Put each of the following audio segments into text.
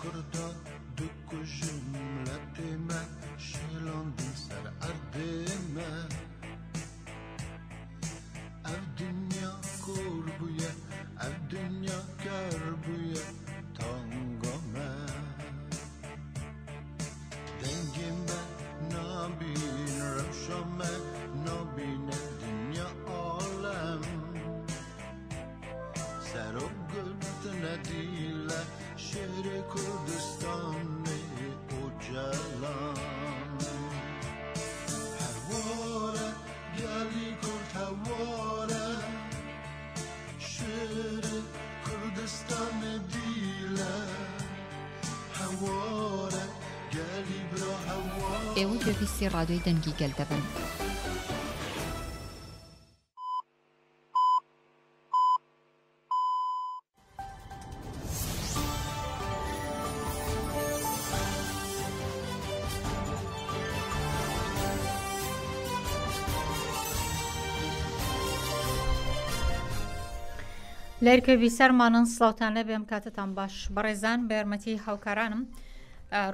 kurda dukku jumletime şelandin ser erdime ev dünya kurbuye ev dünya kerbuye tangame dengime nabin revşame nabine dünya alem serok gültüne dile şehri Kurdistan'ı ucalan Havara geli kurt havara şehri Kurdistan'ı dile havara geli bro havara ئێوە گوێبیستی ڕادیۆی دەنگی گەل دەبن. لەرکە بیسەرمانن سڵاوتان لە بێم کاتتان باش بەڕێزان بەرمەتی هاوکارانم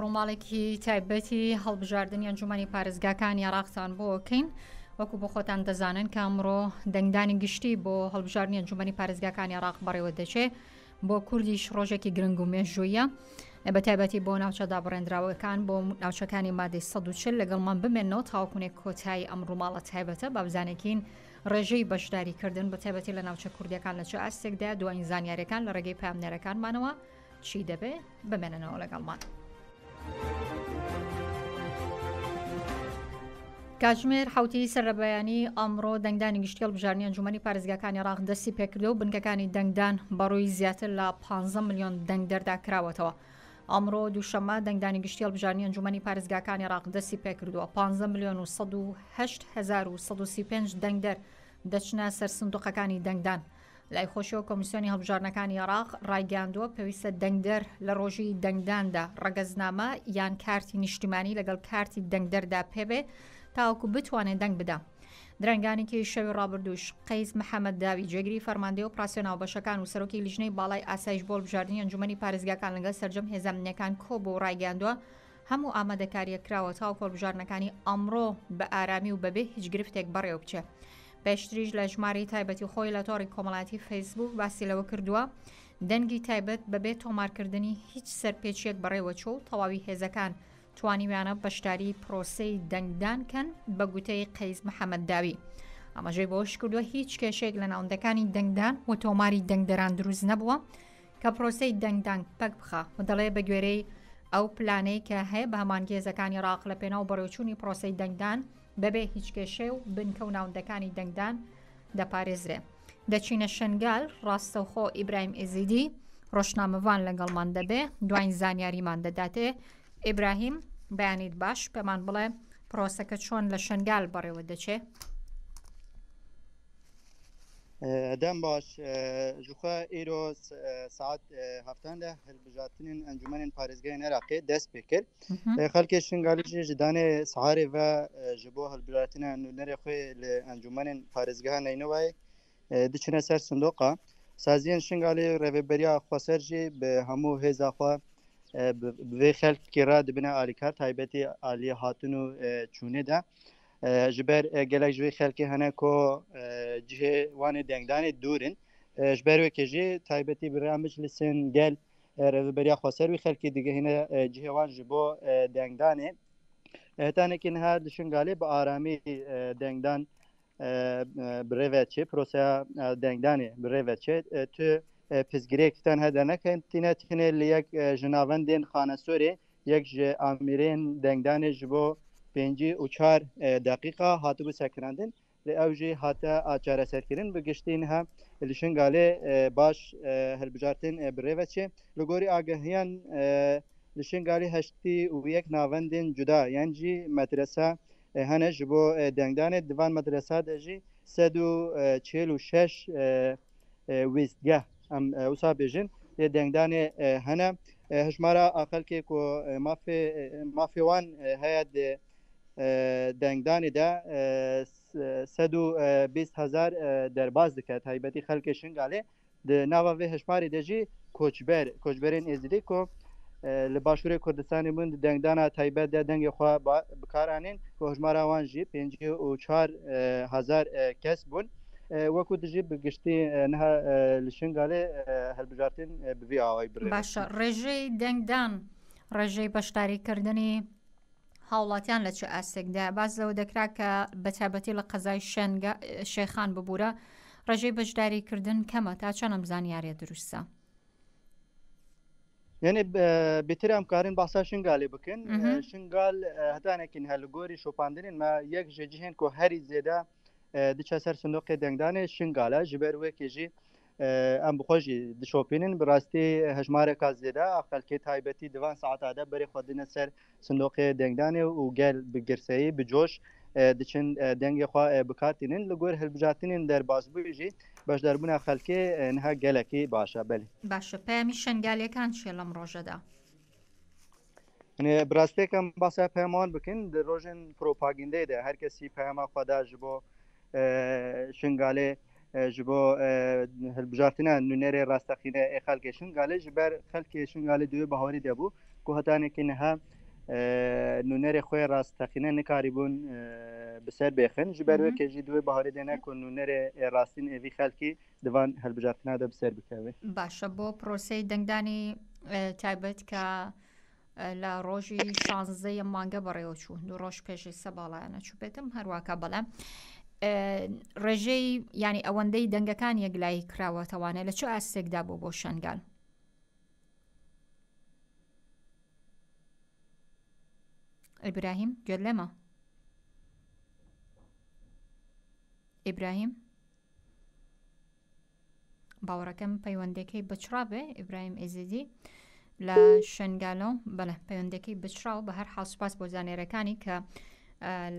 ڕووماڵێکی تایبەتی هەڵبژاردننی ئەنجومەنی پارێزگاکانی عێراقتان بۆکەین وەکو بۆ خۆتان دەزانن کە ئەمڕۆ دەنگدانی گشتی بۆ هەڵبژاردننی ئەنجومەنی پارێزگاکانی عێراق بەڕێوە دەچێت بۆ کوردیش ڕۆژێکی گرنگ و مێژوویە بە تایبەتی بۆ ناوچە دابڕێنراوەکان بۆ ناوچەکانی مادەی 140 لەگەڵمان بمێنەوە تاوەکوونێک کۆتایی ئەم ڕووماڵە تایبەتە با بزانێکین ڕێژەی بەشداریکردن بە تایبەتی لە ناوچە کوردیەکان لە چه ئاستێکدا دوایین زانیاریەکان لە ڕێگەی پامنێرەکانمانەوە چی دەبێ بمێننەوە لەگەڵمان. کاتژمێر حوتی سەربەیانی ئەمڕۆ دەنگدانی گشتی هەڵبژاردننی ئەنجومەنی پارێزگاکانی عێراق دەستی پێکردو و بنکەکانی دەنگدان بەڕووی زیاتر لە 15 ملیۆن دەنگ دەردا کراوەتەوە. ئەمڕۆ دووشەمە دەنگدانی گشتی هەڵبژاردننی ئەنجومەنی پارێزگاکانی عێراق دەستی پێکردووە 15 ملیۆن و 108,135 دەنگدەر دەچنە سەر سندوقەکانی دەنگدان. لای خۆشیەوە کۆمیسیۆنی هەڵبژاردنەکانی عێراق ڕایگەاندووە پێویستە دەنگدەر لە ڕۆژی دەنگداندا ڕەگەزنامە یان کارتی نیشتیمانی لەگەڵ کارتی دەنگدەردا پێبێ تاوەکو بتوانێت دەنگ بدە. درەنگانێکی شەوی ڕابردووش قەیس محەممەد داوی جێگری فەرماندەی ئۆپراسیۆناو بەشەکان و سەرۆکی لیژنەی باڵای ئاسایش بۆ هەڵبژاردننی ئەنجومەنی پارێزگاکان لەگەڵ سەرجەم هێزانمنیەکان کۆ بۆ ڕایگەاندووە هەموو ئامادەکاریە کراوە تاوەکو هەڵبژاردنەکانی ئەمڕۆ بە ئارامی و بەبێ هیچ گرفتێک بەڕێوە بچێت. پێشتریش لە ژماری تایبەتی خۆی لە تۆڕی کۆمەڵاتی فەیسبوک باسی لەوە کردووە دەنگی تایبەت بەبێ تۆمارکردنی هیچ سەرپێچیەک بەڕێوە چوە و تەواوی هێزەکان توانیویانە بەشداری پرۆسەی دەنگدانکەن بە گوتەی قەیس محەممەد داوی. ئەمەژەی بۆش کردووە هیچ کێشێک لە ناوەندەکانی دەنگدان و تۆماری دەنگدەران دروست نەبووە کە پرۆسەی دەنگدان پەک بخە و دەڵێ بە گوێرەی ئەو پلانەی کە هەیە بە هەمانگێزەکانی عێراق لە پێناو بەڕێوەچوونی پرۆسەی دەنگدان بەبێ هیچ کێشێ و بنکە و ناوەندەکانی دەنگدان دەپارێزرێ. دەچینە شنگال ڕاستەوخۆ ئیبراهیم ئێزیدی ڕۆژنامەوان لەگەڵمان دەبێ دوایین زانیاریمان دەداتێ. ئیبراهیم بەیانیت باش پێمان بڵێ پرۆسەکە چۆن لە شنگال بەڕێوە دەچێ؟ دەم باش ژخوا ئیرۆ ساعت هەفتاندا هەڵبژاردنین ئەنجومەنین پارێزگای عێراقی دەست پێ کرد خەڵکی شنگالیژی ji danê سەحارê ve ji bo هەڵبژاردنە نونەرê xwe li ئەنجومەنین پارێزgeha Neynûvayê diçine ser sindoqa saziyên şingalê rêveberiya xweser jî bi hemû hêza xwe vê xelkê re dibine alîkar taybetî aliyê hatin û çûnê de ji ber gelek ji vê xelkê hene ku cihê wanê dengdanê dûrin ji ber wekê jî taybetî bi rêya meclisên gel rêveberiya xweser wî xelkê digihîne cihê wan ji bo dengdanê hetanekî niha li Şingalê bi aramî dengdan bi rêve çê proseya dengdanê bi rêve çê tu pizgirêk ten hede nekentîne tîne li yek ji navendên Xanesorê yek ji amirên dengdanê ji bo 5 û 4 deqîqa hatibû sekirandin li ew jî hate çareserkirin bi giştî niha li Şingalê baş hilbijartin bi rêve çê li gorî agehiyan li Şingalê heştî û yek navendên cuda yan jî medresa hene ji bo dengdanê divan medresa de jî 146 wîstgeh em wisa bêjin lê dengdanê hene hejmara xelkê ku mafê wan heye de dengdanê de 120,000 derbas dike taybetî xelkê Şingalê di nava vê hejmarê de jî koçberên êzîdî ku لە باشووری کوردستانی بوون دەنگدانا تایبەت دە دەنگی خوا بکارانین و هەژمارەوان ژی 54,000 کەس بوون وەکو دژی بگشتی نها لە شنگالێ هەلبژارتن بڤی ئاوای بڕێ باشە ڕێژەی دەنگدان ڕێژەی بەشداریکردنی هاوڵاتیان لە چه ئاستێکدا باز لەوە دەکرا کە بەتابەتی لە قەزای شێخان ببوورە ڕێژەی بەشداریکردن کەمە تا چەندەم زانیاریە دروستە یعنی بهتر ئەم کارین باسا شنگالێ بکەن شنگال هەتانێکین هە لە گۆری شۆپاندنین ما یەک ژێجی هێن کۆ هەری زێدا دچە سەر سندۆقی دەنگدانێ شنگالە ji ber wekê jî em bi xwe jî dişopînin bi rastî hejmareka zêde a xelkê taybetî divan saeta de berê xwe dine ser sindokê dengdanê û gel bi girseyî bi coş diçin dengê xwe bikatînin li gor hilbijartinên derbasbûyî jî beşdarbûna xelkê niha gelekî baş e belê باشە پەیامی شنگالەکان چیە لەم ڕۆژەدا bi rastêkêm basa peyman bikin di rojên propagandê de her kesî peyama xwe da ji bo şingalê ji bo hilbijartina nûnerê rastexîne ê xelkê şingalê ji ber xelkê şingalê duwê baharî debû ku hetanekî niha nûnerê xwe rastexîne nikarîbûn bi ser bêxin ji ber wekê jî duwê baharî dene ku nûnerê rastîn evî xelkî divan hilbijartina de bi ser bikeve باشە بۆ پرۆسەی دەنگدانی تایبەت کە لە ڕۆژی 16 مانگە بەڕێوە چوو دوو ڕۆژ پێشی سە باڵایانە چوو بێتم هەروواکە بەڵام ڕێژەی ینی ئەوەندەی دەنگەکان یەکلایی کراوەتەوانە لە چه ئاستێکدا بوو بۆ شنگال ئیبراهیم گوێت لێمە ئیبراهیم باوەڕەکەم پەیوەندەکەی بچرا بێ ئیبراهیم ئێزیدی لە شنگالۆ بەڵێ پەیوەندەکەی بچراو بە هەر حاڵسوپاس بۆ زانێرەکانی کە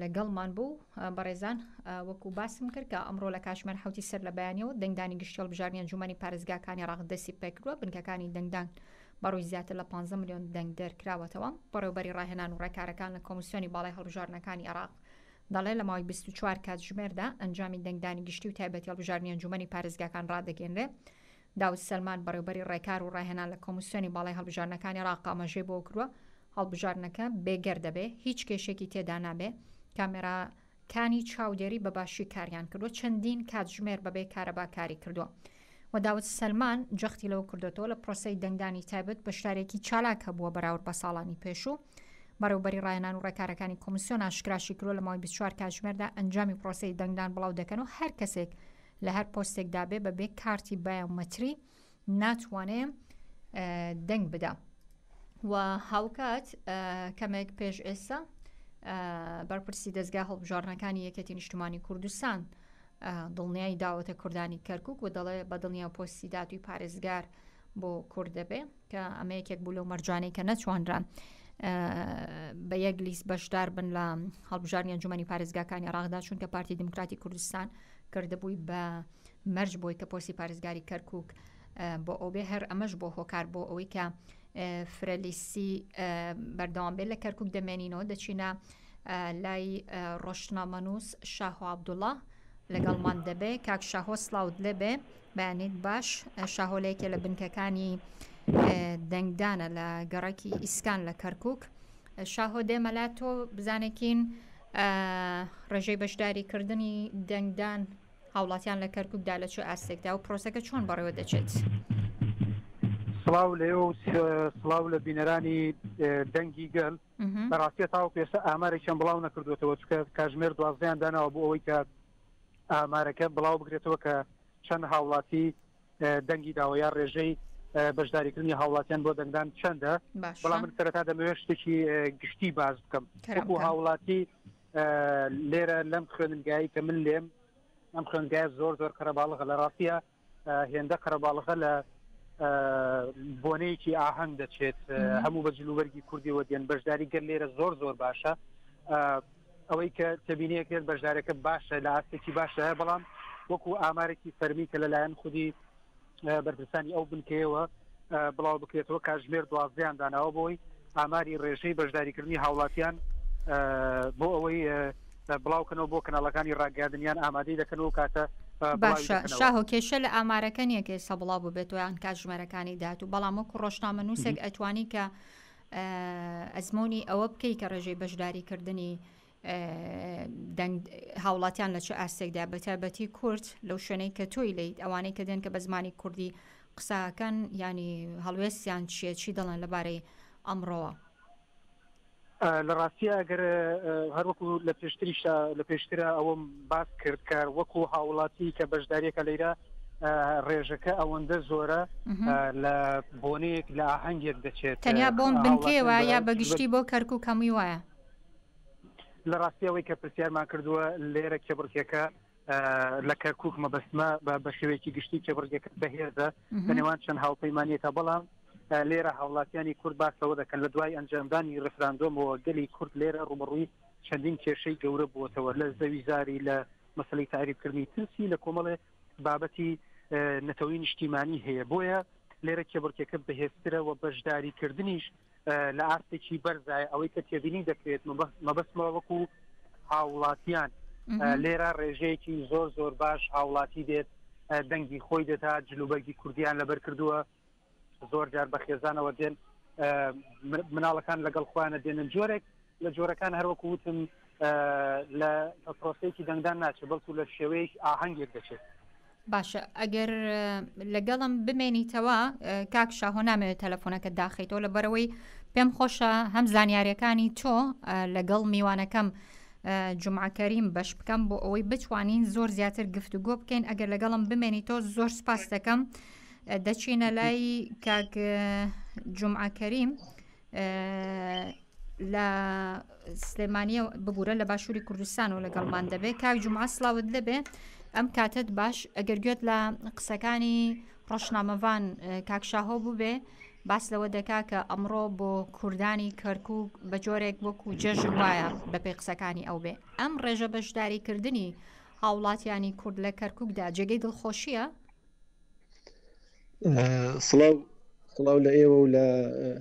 لەگەڵمان بوو بەڕێزان وەکو باسم کرد کە ئەمڕۆ لە کاتژمێر حوتی سەر لە بەیانیەوە دەنگدانی گشتی هەڵبژارنی ئەنجومەنی پارێزگاکانی عێراق دەستی پێکردووە بنکەکانی دەنگدان بەڕووی زیاتر لە 15 ملیۆن دەنگ دەرکراوەتەوە بەڕێوەبەری ڕاهێنان و ڕێکارەکان لە کۆمیسیۆنی باڵای هەڵبژارنەکانی عێراق دەڵێ لە ماوەی 24 کاتژمێردا ئەنجامی دەنگدانی گشتی و تایبەتی هەڵبژارنی ئەنجومەنی پارێزگاکان ڕادەگەێنرێ داود سەلمان بەڕێوەبەری ڕێکار و ڕاهێنان لە کۆمیسیۆنی باڵای هەڵبژارنەکانی عێراق ئاماژەی بۆ کردووە هەڵبژارنەکە بێگەر دەبێ هیچ کێشێکی تێدا نابێ کامێراکانی چاودێری بەباشی کاریان کردووە چەندین کاتژمێر بەبێ کارەباکاری کردووە و داود سەلمان جەختی لەوە کردوێتەوە لە پرۆسەی دەنگدانی تایبەت بە شتارێکی چالاکە بووە بەراورد بە ساڵانی پێشوو بەڕێوەبەری ڕاهێنان و ڕێکارەکانی کۆمیسیۆن ئاشکراشی کردووە لە ماوەی 24 کاتژمێردا ئەنجامی پرۆسەی دەنگدان بڵاو دەکەن و هەر کەسێک لە هەر پۆستێکدا بێ بەبێ کارتی بایۆمەتری ناتوانێ دەنگ بدە و هاوکات کەمێک پێش ئێستا بەرپرسی دەستگا هەڵبژارنەکانی یەکێتی نیشتمانی کوردستان دڵنیایی داوەتە کوردانی کەرکووک و دەڵێ بە دڵنیا پۆستی داتوی پارێزگار بۆ کورد دەبێ کە ئەمە یەکێک بوو لەو مەرجانەی کە نەچوانران بە یەک لیست بەشدار بن لە هەڵبژارنی ئەنجومەنی پارێزگاکانی عێراقدا چونکە پارتی دموکراتی کوردستان کردبووی بە مەرج بۆی کە پۆستی پارێزگاری کەرکووک بۆ ئەو بێ هەر ئەمەش بۆ هۆکار بۆ ئەوەی کە فرەلیسی بەردەوام بێت لە کەرکووک دەمێنینەوە دەچینە لای ڕۆژنامەنووس شاهۆ عەبدوڵڵا لەگەڵمان دەبێ کاک شاهۆ سڵاوت لێبێ بەیانیت باش شاهۆلەیەکێ لە بنکەکانی دەنگدانە لە گەڕێکی ئیسکان لە کەرکووک شاهۆ دێمەلا تۆ بزانێکین ڕێژەی بەشداریکردنی دەنگدان هاوڵاتیان لە کەرکووکدا لە چه ئاستێکدا و پرۆسەکە چۆن بەڕێوە دەچێت سڵاو لێ و سڵاو لە بینەرانی دەنگی گەل بەڕاستیە تاوەکو ئێستا ئامارێکیان بڵاو نەکردوێتەوە چکە کاتژمێر 12یان داناوە بۆ ئەوەی کە ئامارەکە بڵاو بگرێتەوە کە چەند هاوڵاتی دەنگی داوە یا ڕێژەی بەشداریکردنی هاوڵاتیان بۆ دەنگدان چەندە بەڵام من سەرەتا دەمەوێت شتێکی گشتی باز بکەم وەکو هاوڵاتی لێرە لەم خوێننگایی کە من لێم ئەم خوێنگایە زۆر زۆر قەرەباڵغە لە ڕاستیە هێندە قەرەباڵغە لە بۆنەیەکی ئاهەنگ دەچێت هەموو بە جلوبەرگی کوردیەوە دێن بەشداری گەر لێرە زۆر زۆر باشە ئەوەی کە تەبینەیەکێت بەشدارەکە باشە لە ئاستێکی باشە هەیە بەڵام وەکو ئامارێکی فەرمی کە لەلایەن خودی بەردەستانی ئەو بنکەیەوە بڵاو بکرێتەوە کاتژمێر 12یان داناوە بۆی ئاماری ڕێژەی بەشداریکردنی هاوڵاتیان بۆ ئەوەی بڵاوکەنەوە بۆ کەناڵەکانی ڕاگەاندنیان ئامادەی دەکەنەوە کاتە باشە شاهۆ کێشە لە ئامارەکە نیەکە سەبڵاو ببێت و یان کاتژمەرەکانی داات و بەڵام وەکو ڕۆژنامە نووسێک ئەتوانی کە ئەزمموی ئەوە بکەی کە ڕێژەی بەشداریکردنی هاوڵاتیان لە چه ئاستێکدا بەتابەتی کورد لەو شوێنەی کە تۆی لیت ئەوانەی کە دێن کە بە زمانی کوردی قساکەن ینی هەڵوێستیان چیە چی دەڵێن لەبارەی ئەمڕۆوە لە ڕاستیە ئەگەر هەروەکو لە پێشترە ئەوم باس کرد کە وەکو هاوڵاتی کە بەشداریەکە لەیرە ڕێژەکە ئەوەندە زۆرە لە بۆنەیەک لە ئاهەنگێک دەچێت تەنیا بۆم بنکێوە یا بەگشتی بۆ کەرکوو کەمووی وایە لە ڕاستیەوەی کە پرسیارمان کردووە لێرە کێبڕکێکە لە کەرکووک مەبەستمە بە شێوەیەکی گشتی کێبڕگەکە بەهێزە بەنێوان چەند هاوپەیمانیەکە بەڵام لێرە هاوڵاتیانی کورد باسەوە دەکەن لە دوای ئەنجامدانی ڕفراندۆمەوە گەلی کورد لێرە ڕوبڕووی چەندین کێشەی گەورە بووەتەوە لە زەویزاری لە مەسەلەی تعریفکردنی ترسی لە کۆمەڵێ بابەتی نەتەوەی نیشتیمانی هەیە بۆیە لێرە کێبڕکێکە بەهێزترە و بەشداریکردنیش لە ئاستێکی بەرزایە ئەوەی کە تێبینی دەکرێت مەبەستمەوە وەکو هاوڵاتیان لێرە ڕێژەیەکی زۆر باش هاوڵاتی دێت دەنگی خۆی دێتات جلوبەرگی کوردیان لەبەر کردووە زۆر جار بە خێزانەوە دێن مناڵەکان لەگەڵ خۆیانە دێنن جۆرێک لە جۆرەکان هەروەکو وتم لە پرۆسەیەکی دەنگدان ناچێت بەڵکو لە شێوەیەک ئاهەنگێک دەچێت باشە ئەگەر لەگەڵم بمێنیتەوە کاک شاهۆ نامەوێت تەلەفۆنەکە داخیتەوە لە بەرەوەی پێم خۆشە هەم زانیاریەکانی تۆ لەگەڵ میوانەکەم جومعەکەریم بەش بکەم بۆ ئەوەی بتوانین زۆر زیاتر گفتوگۆ بکەین ئەگەر لەگەڵم بمێنیتەوە زۆر سپاس دەکەم دەچینە لای کاک جومعەکەریم لە سلێمانیە ببوورە لە باشووری کوردستان و لەگەڵمان دەبێت کاک جومعە سڵاوت لەبێ ئەم کاتت باش ئەگەر گوێت لە قسەکانی ڕۆژنامەوان کاکشاهۆ بووبێ باس لەوە دەکا کە ئەمڕۆ بۆ کوردانی کەرکووک بە جۆرێک وەکو جێژن وایە بەپێ قسەکانی ئەو بێ ئەم ڕێژە بەشداریکردنی هاوڵاتیانی کورد لە کەرکووکدا جێگەی دڵخۆشیە سڵاو لە ئێوە و لە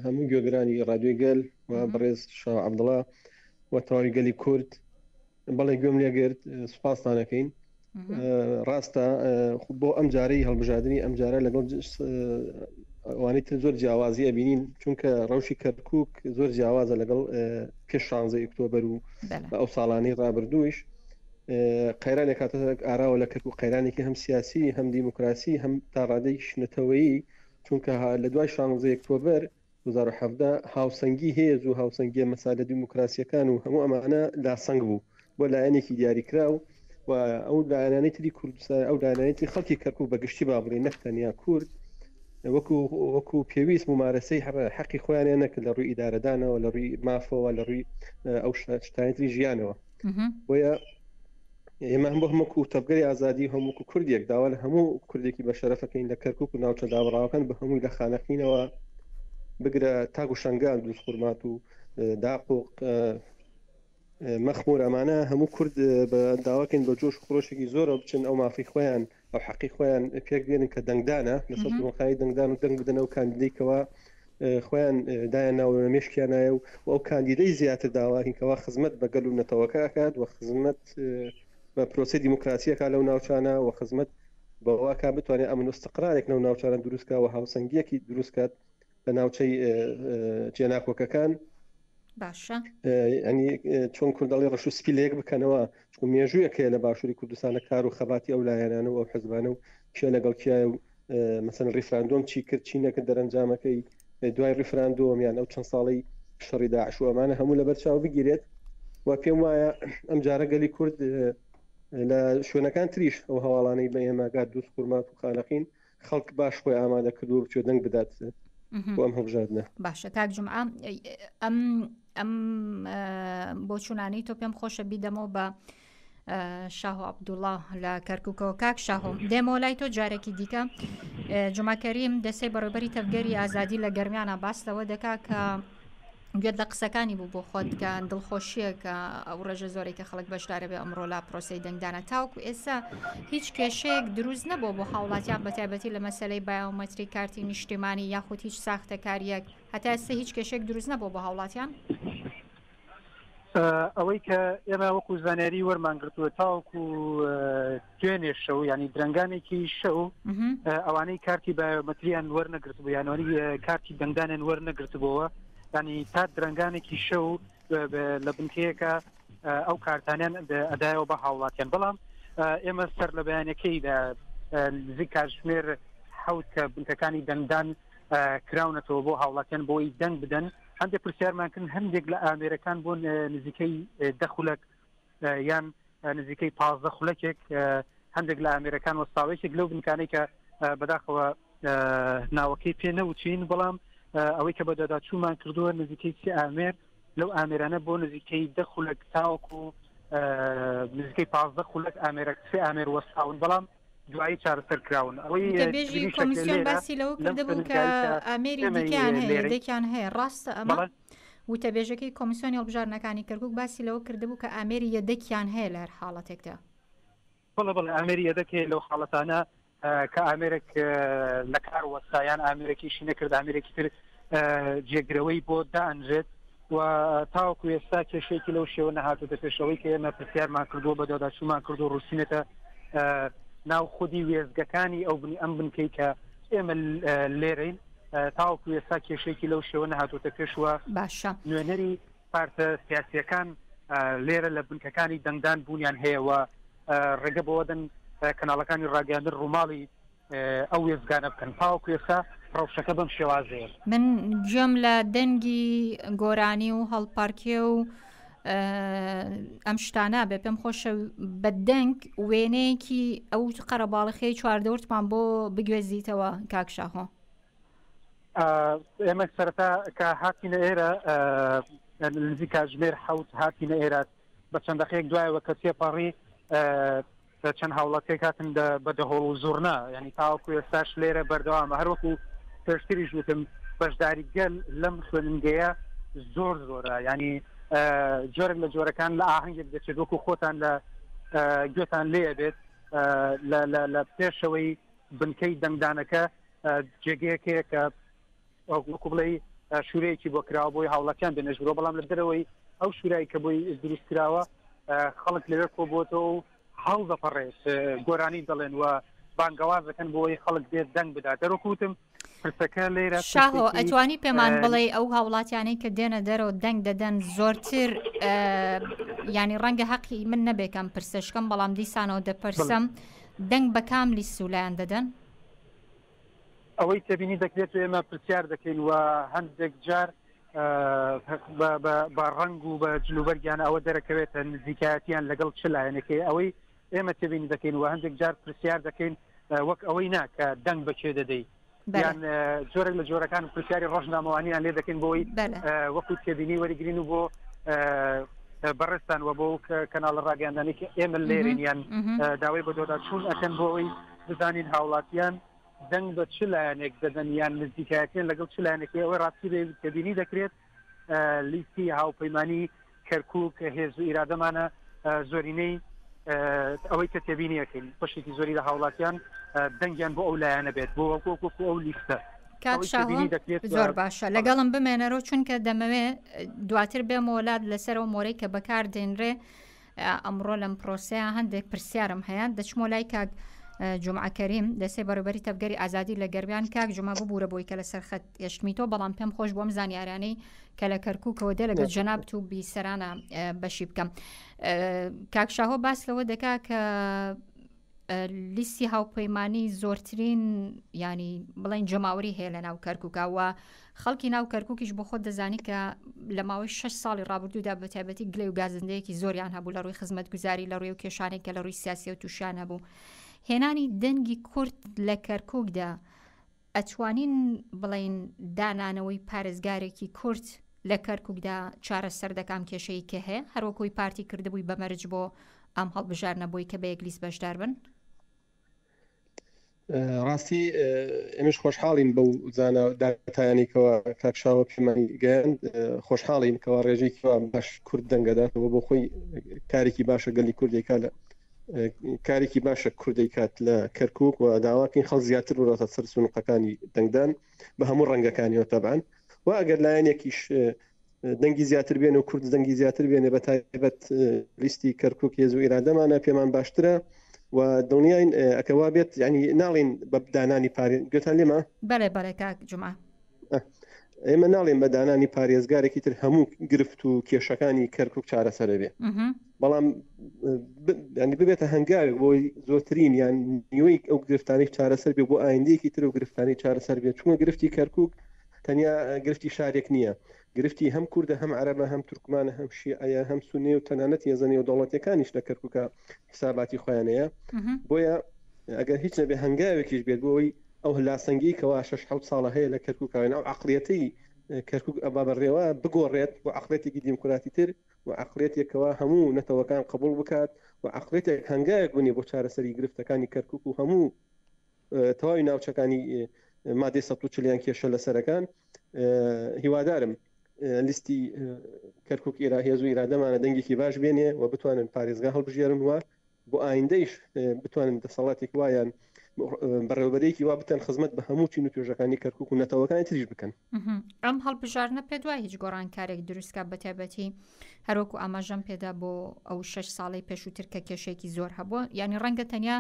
هەموو گوێگرانی ڕادیۆی گەل و بەڕێز شاو عەبدوڵڵا و تەواوی گەلی کورد بەڵێ گوێم لێگرت سوپاستانەکەین ڕاستە بۆ ئەم جارەی هەڵبژاردننی ئەم جارە لەگەڵ ئەوانەی زۆر جیاوازی ئەبینین چونکە ڕەوشی کەرکووک زۆر جیاوازە لەگەڵ پێش 16 ئۆکتۆبەر و ئەو ساڵانەی ڕابردوویش قەیرانێک کاتە ئاراوە لە کەرکووک قەیرانێکی هەم سیاسی هەم دیموکراسی هەم تا ڕادەی شنەتەوەیی چونکە لە دوای 16 ئۆکتۆبەر 2017 هاوسەنگی هەیە و هاوسەنگیە مەسالە دیموکراسیەکان و هەموو ئەمانە لاسەنگ بوو بۆ لایەنێکی دیاریکراو و ئەو لایەنانی تری کوردستان ئەو لایەنانی تری خەڵکی کەرکووک بەگشتی با بڵێ نەختەنیا کورد وەکو پێویست ممارەسەی حەقی خۆیانیان نەکرد لە ڕووی ئیدارەدانەوە لە ڕووی مافەوە لە ڕووی ئەو شتانی ژیانەوە بۆیە ئێمە بۆ هەموو تەبگەری ئازادی هەموو کوردێک داوا لە هەموو کوردێکی بە شەرەفەکەین لە کەرکووک و ناوچە دابڕاوەکان بە هەمووی لە خانەقینەوە بگرە تاگ و شنگال دروست خورمات و داقوق مەخمور ئەمانە هەموو کورد بە داواکەین بە جۆش خۆشێکی زۆرە بچن ئەو مافی خۆیان ئەو حەقی خۆیان پێک بێنن کە دەنگدانە لەسەر دموکراسی دەنگدان و دەنگ بدەنەوە کاندیدەیکەوە خۆیان دایان ناوە مێشکیانایە و ئەو کاندیدەی زیاتر داواکەوە خزمەت بە گەل و نەتەوەکە ئەکات و خزمەت بە پرۆسی دیموکراسیەکە لەو ناوچانە و خزمەت بەواکە بتوانێت ئەمن استقرارێک نەو ناوچانە دروستکە و هاوسەنگیەکی دروستکات لە ناوچەی جێناکۆکەکان باشە ئەنی چۆن کوردەڵی ڕەش و سپی لەیەک بکەنەوە چون مێژوویەکەیە لە باشووری کوردستانە کار و خەباتی ئەو لایەنانە و ئەو حزبانە و کێ لەگەڵ کیایە و مەسەن ڕیفراندۆم چی کرد چی نەکرد دەرەنجامەکەی دوای ڕیفراندۆم یان ئەو چەند ساڵی شەڕی داعش و ئەمانە هەموو لەبەر چاو بگیرێت و پێم وایە ئەم جارە گەلی کورد لە شوێنەکان تریش ئەو هەواڵانەی بە ئێماگات دووس قورمات و خانەقین خەڵک باش خۆی ئامادە کردو بچێ دەنگ بدات بۆ ئەم هەڵبژاردنە باشە کاک جومعە ئەم بۆ چوونانی تۆ پێم خۆشە بیدەمەوە بە شاهۆ عەبدوڵڵا لە کەرکووکەوە کاک شاهۆ دێمەوە لای تۆ جارێکی دیکە جومعەکەریم دەسەی بەڕێوەبەری تەفگەری ئازادی لە گەرمیانە باستەوە دەکا کە گوێت لە قسەکانی بوو بۆ خۆت کە دڵخۆشیە کە ئەو ڕێژە زۆرێک کە خەڵک بەشدارە بێ ئەمڕۆ لا پرۆسەی دەنگدانە تاوکو ئێستا هیچ کێشەیەک دروست نەبوو بۆ هاوڵاتیان بەتایبەتی لە مەسەلەی بایۆمەتری کارتی نیشتیمانی یاخود هیچ ساختەکاریەک هەتا ئێستا هیچ کێشێک دروست نەبوو بۆ هاوڵاتیان ئەوەی کە ئێمە وەکو زانیاری وەرمانگرتووە تاوەکو دوێنێ شەو ینی درنگانێکی شەو ئەوانەی کارتی بایۆمەتریان وەرنەگرتبوو یانەوەی کارتی دەنگدانیان وەرنەگرتبووە ینی تا درنگانێکی شەو لە بنکەیەکە ئەو کارتانیان ئەدایەوە بە هاوڵاتیان بەڵام ئێمە سەر لە بەیانەکەیدا نزیک کاتژمێر حەوت کە بنکەکانی دەنگدان کراونەتەوە بۆ هاوڵاتیان بۆی دەنگ بدەن هەندێک پرسیارمانکردن هەندێک لە ئامێرەکان بۆن نزیکەی 10 خولەک یان نزیکەی 15 خولەکێک هەندێک لە ئامێرەکان وەستاوێکێک لەو بنکانەی کە بەداخەوە ناوەکەی پێ نەوچین بەڵام ئەوەی کە بەدەداچوومان کردووە نزیکەی 30 ئامێر لەو ئامێرانە بۆ نزیکەی 10 خولەک تاوەکو نزیکەی 15 خولەک ئامێرە 3 ئامێر وەستاون بەڵام دوایی چارەسەر کراون ئەوەی کۆمیسیۆن باسی لەوە کردبوو کە ئامێری دیکەیان هەیە دێکیان هەیە ڕاستە ئەمە وتەبێژەکەی کۆمیسیۆنی هەڵبژارنەکانی کەرکووک باسی لەوە کردبوو کە ئامێری یەدەکیان هەیە لە هەر حاڵەتێکدا بەڵێ ئامێری یەدەکەی لەو حاڵەتانە کە ئامێرێک لە کار وەستایان ئامێرێکیشی نەکرد ئامێرێکی تر جێگرەوەی بۆ دائەنجێت و تاوەکو ئێستا کێشەیەکی لەو شێوە نەهاتووتە پێشەوەی کە ئێمە پرسیارمان کردووە بە داداچوومان کردو ڕووسینەتە ناو خودی وێزگەکانی ئەم بنکەی کە ئێمە لێرەین تاوەکو ئێستا کێشەیەکی لەو شێوە نەهاتووتە پێشوە باشە نوێنەری پارتە سیاسیەکان لێرە لە بنکەکانی دەنگدان بوونیان هەیەەوە ڕێگە بۆدەن کەناڵەکانی ڕاگەاندن ڕووماڵی ئەو وێزگانە بکەن تاوەکو ئێستا ڕەوشەکە بەم شێوازەیە من گوێم لە دەنگی گۆرانی و هەڵپارکێ و ئەم شتانە بێ پێم خۆشە بە دەنگ وێنەیەکی ئەو قەرەباڵخەی چواردەورتمان بۆ بگوێزیتەوە کاکشاخۆ ئێمە سەرەتا کە هاتینە ئێرە نزیک کاتژمێر حەوت هاتینە ئێرە بە چەند دەقەیەک دوایەوە کە تێپەڕی چەند هاوڵاتێک هاتن بە دەهۆڵ و زۆرنا ینی تاوەکو ئێستاش لێرە بەردەوامە هەروەکو پێشتریش وتم بەشداری گەل لەم خوێننگەیە زۆر زۆرە ینی جۆرێک لە جۆرەکان لە ئاهەنگێک دەچێت وەکو خۆتان لە گوێتان لێ بێت لە پێشەوەی بنکەی دەنگدانەکە جێگەیەکەیە کە وەکو بڵێ شوورەیەکی بۆ کراوە بۆی هاوڵاتیان بێنەژورۆ بەڵام لە دەرەوەی ئەو شوورایی کە بۆی دروست کراوە خەڵک لەوێ کۆبووەوە و هەڵ دەپەڕێت گۆرانی دەڵێن و بانگەوازەکەن بۆی خەڵک بێت دەنگ بدات دەرۆکوتم پرسەکە لێرە شاهۆ ئەتوانی پێمان بڵێ ئەو هاوڵاتیانەی کە دێنە دەرەوە دەنگ دەدەن زۆرتر ینی ڕەنگە حەقی من نەبێکم پرسەشکەم بەڵام دیسانەوە دەپرسم دەنگ بە کام لیسولایان دەدەن ئەوەی تەبینی دەکرێت ئێمە پرسیار دەکەین و هەندێک جار بە ڕنگ و بە جلوبەرگیان ئەوە دەرەکەوێتە نزیکایەتیان لەگەڵ چ لایەنەکەی ئەوەی ئێمە تێبینی دەکەین و هەندێک جار پرسیار دەکەین وەک ئەوەی ناکە دەنگ بەکێ دەدەی یان جۆرێک لە جۆرەکان پرسیاری ڕۆژنامەوانیان لێ دەکەین بۆی وەکو تێبینی وەریگرین و بۆ بەڕێستان وە بۆ کەناڵە ڕاگەاندنی ئێمە لێرین یان داوای بە دۆداچوون ئەکەن بۆ ئەوی بزانین هاوڵاتیان دەنگ بە چ لایەنێک دەدەن یان نزیکایەتیان لەگەڵ چ لایەنێکی ئەوە ڕاستی تێبینی دەکرێت لیستی هاوپەیمانی کەرکووک هێز و ئیرادەمانە زۆرینەی ئەوەی کە تێبینیەکەین پشتێکی زۆری لە هاوڵاتیان دەنگیان بۆ ئەو لایەنە بێت بۆ وەکو ئەو لیستە زۆر باشە لەگەڵم بمێنەرەوە چونکە دەمەوێت دواتر بێم وڵات لەسەرەوە مۆرەی کە بەکار دێنرێ ئەمڕۆ لەم پرۆسەیە هەندێک پرسیارم هەیە دەچمۆ لای کاک جمعە کەریم دەسێ بەڕێبەری تەبگەری ئازادی لە گەربیان کاک جمعە ببوورە بۆی کە لەسەر خەت هێشتمیتەوە بەڵام پێم خۆش بۆم زانیارانەی کە لە کەرکووکەوە دێ لەگەڵ جەنابەت و بیسەرانە بەشی بکەم کاک شاهۆ باس لەوە دەکا کە لیستی هاوپەیمانی زۆرترین ینی بڵێن جەماوەری هەیە لە ناو کەرکووکەوە خەڵکی ناو کەرکووکیش بۆ خۆت دەزانی کە لە ماوەی 6 ساڵی ڕابردوودا بە تایبەتی گلەی و گازندەیەکی زۆریان هەبوو لە ڕووی خزمەتگوزاری لە ڕووی و کێشانێک کە لە ڕووی سیاسی و تووشیان هەبوو هێنانی دەنگی کورد لە کەرکووکدا ئەتوانین بڵێن دانانەوەی پارێزگارێکی کورد لە کەرکووکدا چارەسەر دەکام کێشەی کە هەیە هەروەکوی پارتی کردبووی بەمەرج بۆ ئەم هەڵبژارنەبووی کە بە یەک لیست بەشدار بن ڕاستی ئێمەش خۆشحاڵین بەو زانە داتایانێکەوە کاکشاوە پێمانی گەیاند خۆشحاڵین کەەوە ڕێژێکیوە باش کورد دەنگەداتەوە بۆ خۆی کارێکی باشە گەلی کوردێکا لە کارێکی باشە کوردی کات لە کەرکووک و داواکەین خەڵ زیاتر وڵاتە سەر سونوقەکانی دەنگدان بە هەموو ڕەنگەکانیەوە تەبعاً و ئەگەر لایەنێکیش دەنگی زیاتر بێن و کورد دەنگی زیاتر بێنێ بە تایبەت لیستی کەرکووک هێز و ئیرادەمانە پێمان باشترە و دڵنیاین ئەکەوا بێت ینی ناڵین بە دانانی گوتان لێمە بەڵێ کاک جومعە ئێمە ناڵێن بە دانانی پارێزگارێکی تر هەموو گرفت و کێشەکانی کەرکووک چارەسەر بێ بەڵام ببێتە هەنگاوێک بۆی زۆرترین یان نیوەی ئەو گرفتانی چارەسەر بێ بۆ ئایندەیەکی تر و گرفتانی چارەسەر بێت چونکە گرفتی کەرکووک تەنیا گرفتی شارێک نییە گرفتی هەم کوردە هەم عەرەبە هەم تورکمانە هەم شیعەیە هەم سوننی و تەنانەت یەزەنی و دەوڵەتەکانیش لە کەرکووکە حساباتی خۆیانەیە بۆیە ئەگەر هیچ نەبێ هەنگاوێکیش بێت بۆی ئەو هەلاسەنگی کەوا 6 ساڵە هەیە لە کەرکووکاوێن ئەو عەقڵیەتەی کەرکووک ئەبا بەڕێوە بگۆڕێت و عەقڵێتێکی دیموکراتی تر و عەقڵێتێکەوە هەموو نەتەوەکان قبول بکات و عەقڵێتێک هەنگاوێک بنێ بۆ چارەسەری گرفتەکانی کەرکووک و هەموو تەواوی ناوچەکانی مادەی 140 کێشە لەسەرەکان هیوادارم لیستی کەرکووک هێز و ئیرادەمانە دەنگێکی باش بێنێ و بتوانن پارێزگا هەڵبژێرن وە بۆ ئایندەیش بتوانن دەسەڵاتێک وایان بەڕێوەبەرێکی وا بتەن خزمەت بە هەموو چین و توێژەکانی کەرکووک و نەتەوەکانی تریش بکەن ئەم هەڵبژارنە پێ دوای هیچ گۆڕانکارێک دروستکە بە تایبەتی هەروەکو ئاماژەم پێدا بۆ ئەو 6 ساڵی پێشووتر کە کێشێکی زۆر هەبووە ینی ڕەنگە تەنیا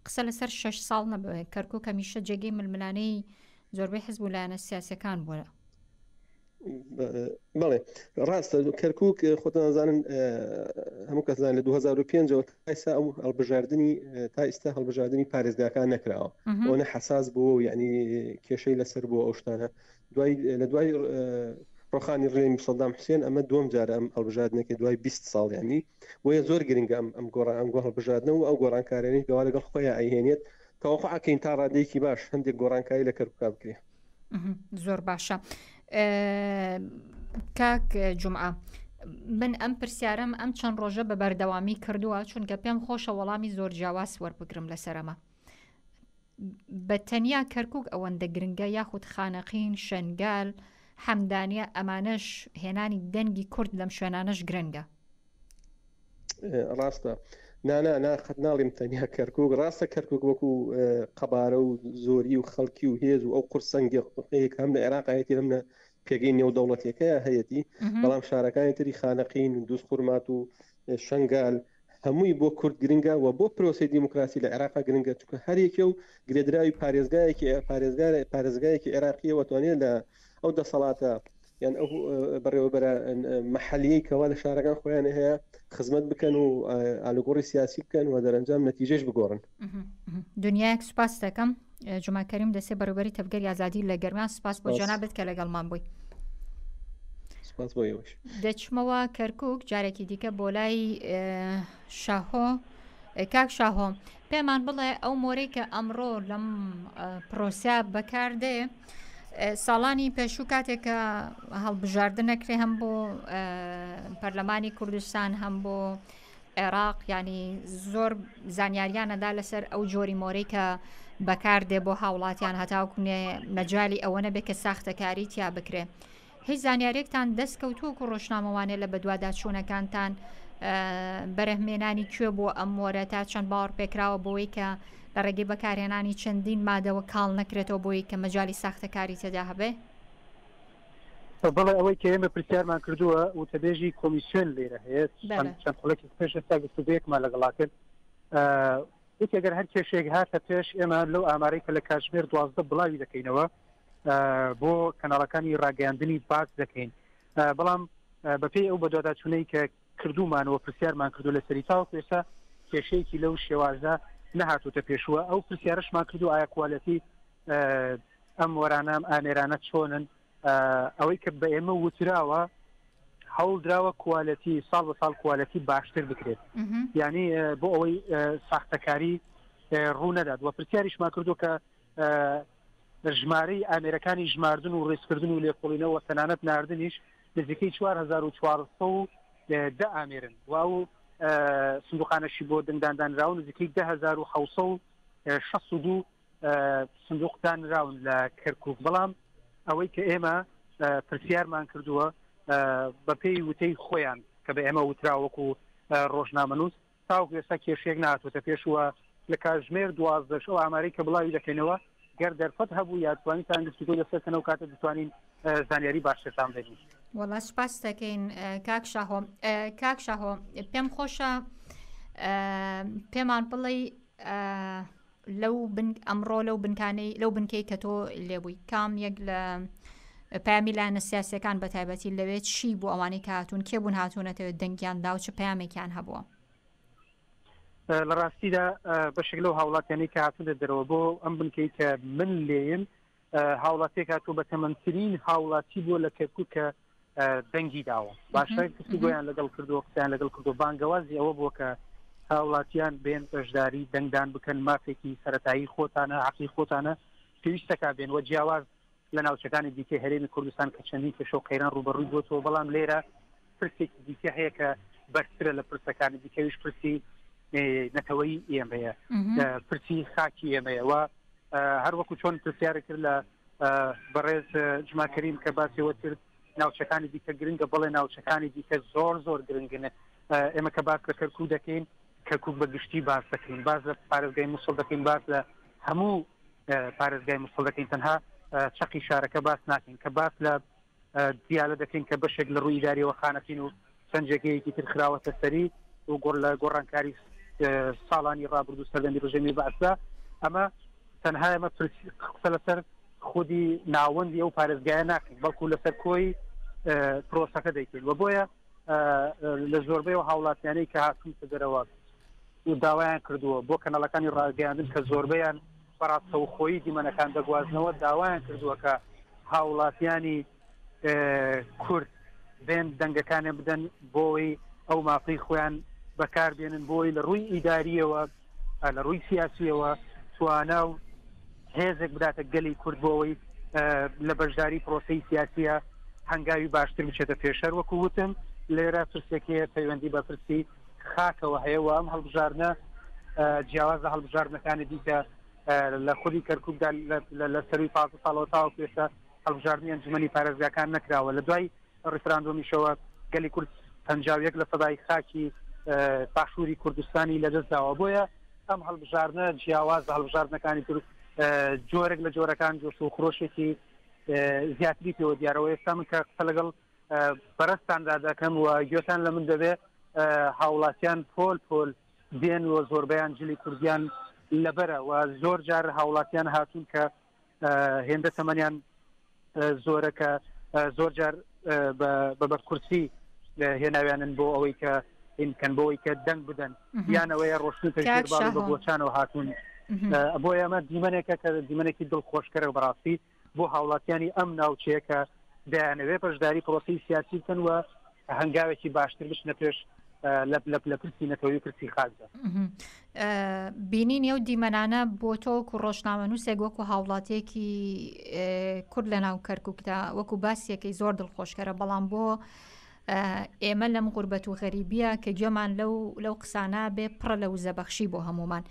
قسە لەسەر 6 ساڵ نەبێت کەرکووک هەمیشە جێگەی ململانەی زۆربەی حزب و لایەنە سیاسەکان بووە بەڵێ ڕاستە کەرکووک خۆتان نازانن هەموو کەسان لە 2005ەوە تایسا ئەو هەڵبژاردننی تا ئێستا هەڵبژاردننی پارێزگاکان نەکراوە ئەوە حساس بوو یعنی کێشەی لەسەر بوو ئەو شتانە لە دوای ڕۆخانی ڕێمی سەدام حوسێن ئەمە دووەم جارە ئەم هەڵبژاردنەکە دوای 20 ساڵ ینی بۆیە زۆر گرنگە ئەم گۆڕ هەڵبژاردنەوە و ئەو گۆڕانکارێنی گەوا لەگەڵ خۆیان ئەیهێنێت تەواقعکەین تا ڕادەیەکی باش هەندێک گۆڕانکاری لە کەرکووک بکرێ زۆر باشە کاک جومعە من ئەم پرسیارم ئەم چەند ڕۆژە بە بەردەوامی کردووە چونکە پێم خۆشە وەڵامی زۆر جیاواز وەربگرم لەسەرەمە بە تەنیا کەرکووک ئەوەندە گرنگە یاخود خانەقین شەنگال حەمدانیە ئەمانەش هێنانی دەنگی کورد لەم شوێنانەش گرنگە ڕاستە ناخەت ناڵیم تەنیا کەرکووک ڕاستە کەرکووک وەکو قەبارە و زۆری و خەڵکی و هێز و ئەو قورسەنگێک هەم لە عێراقایەتی لەمنە پێگەی نێودەوڵەتیەکەیە هەیەی بەڵام شارەکانی تری خانەقین و دووس قورمات و شەنگال هەمووی بۆ کورد گرنگە و بۆ پرۆسی دیموکراسی لە عێراقا گرنگە چونکە هەرێکە و گرێدراوی پارێزگایەکی عێراقیە وەتوانێت لە ئەو دەسەڵاتە یان ئەو بەڕێوەبەرە مەحەلیەی کەوا لە شارەکان خۆیان هەیە خزمەت بکەن و ئالوگۆڕی سیاسی بکەن و دەرەنجام نەتیجەش بگۆڕن دنیایەک سوپاس دەکەم جوماکەریم دەسێ بەڕێوەبەری تەفگەری ئازادی لە گەرمان سوپاس بۆ جەنابەت کە لەگەڵمان بووی دەچمەوە کەرکووک جارێکی دیکە بۆ لای شاهۆ کاک شاهۆ پێمان بڵێ ئەو مۆرەی کە ئەمڕۆ لەم پرۆسیا بەکاردێ ساڵانی پێشوو کاتێکە هەڵبژاردن نەکرێ هەم بۆ پەرلەمانی کوردستان هەم بۆ عێراق ینی زۆر زانیاریانەدا لەسەر ئەو جۆری مۆرەی کە بەکاردێ بۆ هاوڵاتیان هەتاوکونێ مەجای ئەوە نەبێ کە ساختەکاری تیا بکرێ هیچ زانیارێکتان دەستکەوتووە و ڕۆژنامەوانێ لە بەدواداچوونەکانتان بەرەهمێنانی کوێ بۆ ئەم مۆرە تا چەند باوەڕ پێکراوە بۆی کە لە ڕێگەی بەکارهێنانی چەندین مادەوە کاڵ نەکرێتەوە بۆی کە مەجای ساختەکاری تێدا هەبێ بەڵێ ئەوەی کە ئێمە پرسیارمان کردووە وتەبێژی کۆمیسیۆن لێرە هەیە چەند خەڵکی پێش ئێستا گفتوگویەکمان لەگەڵا کرد وتی ئەگەر هەر کێشێک هاتە پێش ئێمە لەو ئامارەی کە لە کاتژمێر 12 بڵاوی دەکەینەوە بۆ کەناڵەکانی ڕاگەیاندنی باز دەکەین بەڵام بەپێی ئەو بەدواداچوونەی کە کردومانەوە پرسیارمان کردو لە سەریتاوە ئێستا کێشەیەکی لەو شێوازە نەهاتوتە پێشووە ئەو پرسیارشمان کردو ئایا کوالەتی ئەم وەرانە ئامێرانە چۆنن ئەوەی کە بە ئێمە وتراوە هەوڵ دراوە کوالەتی ساڵ بە ساڵ کوالەتی باشتر بکرێت یعنی بۆ ئەوەی ساختەکاری ڕوو نەدات و پرسیاریشمان کردو کە ژمارەی ئامێرەکانی ژماردن و ڕێزکردن و لێکۆڵینەوە تەنانەت ناردنیش نزیکەی 4410 ئامێرن و سندوقانەشی بۆ دەنگداندانراون نزیکەی 10662 سندوق دانراون لە کەرکووک بەڵام ئەوەی کە ئێمە پرسیارمان کردووە بە پێی وتەی خۆیان کە بە ئێمە وتراوەکو ڕۆژنامەنووس تاوەکو ئێستا کێشێک نهاتوتە پێشوە لە کاتژمێر 12 ئەو ئامارەی کە بڵاوی دەکەینەوە گەر دەرفەت هەبوو یا توانیتان گفتوگۆ لەسەر کەنەوە کاتە دەتوانین زانیاری باشترتان بدەین وەڵا سپاس دەکەین کاک شاهۆ پێم خۆشە پێمان بڵێ ئەمڕۆ لەو بنکەی کە تۆ لێبووی کام یەک لە پامی لایەنە سیاسیەکان بە تایبەتی لەوێ چی بوو ئەوانەی کە هاتوون کێ بوون هاتوونەتەوێت دەنگیاندا و چ پامێکیان هەبووە؟ لە ڕاستیدا بەشێک لەو هاوڵاتیانی کە هاتوونە دەرەوە بۆ ئەم بنکەی کە من لێیم هاوڵاتێک هاتوو بە تەمەنترین هاوڵاتی بۆ لە کەرکووک کە دەنگی داوە باشە کەسی گۆیان لەگەڵ کردو قسەیان لەگەڵ کردو بانگەوازی ئەوە بووە کە هاوڵاتیان بێن بەشداری دەنگدان بکەن مافێکی سەرەتایی خۆتانە عقلی خۆتانە پێویستەکە بێن وە جیاواز لە ناوچەکانی دیکە هەرێمی کوردستان کە چەندین کێشە و قەیران ڕوبەڕووی بۆتەوە بەڵام لێرە پرسێکی دیکە هەیە کە بەرزترە لە پرسەکانی دیکەویش پرسی نەتەوەی ئێمەیە پرسی خاکی ئێمەیە و هەر وەکو چۆن پرسیارە کرد لە بەڕێز جماکەریم کە باسیەوە کرد ناوچەکانی دیکە گرنگە بڵێ ناوچەکانی دیکە زۆر گرنگنە ئێمە کە باس لە کەرکووک دەکەین کەرکووک بە گشتی باس دەکەین باز لە پارێزگای مووسڵ دەکەین باز لە هەموو پارێزگای مووسڵ دەکەین تەنها چەقی شارەکە باس ناکەین کە باس لە دیالە دەکەین کە بەشێک لە ڕووی ئیداریەوە خانەکەین و سەنجەکەیەکی تر خراوەتە سەری و گۆڕ لە گۆڕانکاری ساڵانی ڕابردوو سەردەمی ڕژێمی باسدا ئەمە تەنها ئەمە قسە لەسەر خودی ناوەندی ئەو پارێزگایە ناکەین بەڵکو لەسەر کۆی پرۆسەکە دەیکەین و بۆیە لە زۆربەی و هاوڵاتیانەی کە هاتوونتە دەرەوە و داوایان کردووە بۆ کەناڵەکانی ڕاگەیاندن کە زۆربەیان بەڕاستەوخۆیی دیمەنەکان دەگوازنەوە داوایان کردووە کە هاوڵاتیانی کورد بێن دەنگەکانیان بدەن بۆی ئەو مافەی خۆیان بەکاربێنن بۆی لە ڕووی ئیداریەوە لە ڕووی سیاسیەوە توانە و هێزێک بداتە گەلی کورد بۆەوەی لە بەشداری پرۆسەی سیاسیە هەنگاوی باشتر بچێتە پێشەر وەکو وتم لێرە پرسێکەیە پەیوەندی بە پرسی خاکەوە هەیەەوە ئەم هەڵبژارنە جیاوازە هەڵبژارنەکانی دیکە لە خودی کەرکووکدا لە سەروی 5 ساڵەوە تاوە پێشە هەڵبژاردننی ئەنجومەنی پارێزگاکان نەکراوە لە دوای ڕیفراندۆمیشەوە گەلی کورد 51 لە سەدای خاکی پاشووری کوردستانی لەدەستداوە بۆیە ئەم هەڵبژارنە جیاواز هەڵبژاردنەکانی تر جۆرێک لە جۆرەکان جۆش و خۆشێکی زیاتری پێوە دیارەوە ئێستا من کە قسە لەگەڵ بەرەستاندا دەکەم و گوێتان لە من دەبێت هاوڵاتیان پۆل دێن و زۆربیان جلی کوردیان لەبەرە و زۆر جار هاوڵاتیان هاتوون کە هێندە تەمەنیان زۆرە کە زۆر جار بە بەرکورسی هێناویانن بۆ ئەوەی کە ئینکەن بۆەوەی کە دەنگ بدەن یانەوەیە ڕۆشتن تەژێرباڵ بە بۆچانەوە هاتوون بۆ ئەمە دیمەنێکە کە دیمەنێکی دڵخۆشکەرە بەڕاستی بۆ هاوڵاتیانی ئەم ناوچەیە کە دەیانەوێت بەشداری پرۆسی سیاسی بکەن و هەنگاوێکی باشتر بچنە پێش لە پرسی نەتەوەی پرسی خاجە بینین ئەو دیمەنانە بۆ تۆ وەکو ڕۆژنامەنووسێک وەکو هاوڵاتیەکی کورد لە ناو کەرکووکدا وەکو باسیەکەی زۆر دڵخۆشکەرە بەڵام بۆ ئێمە لەم غوربەت و غەریبیە کە گوێمان لەو قسانە بێ پڕە لە وزەبەخشی بۆ هەمومان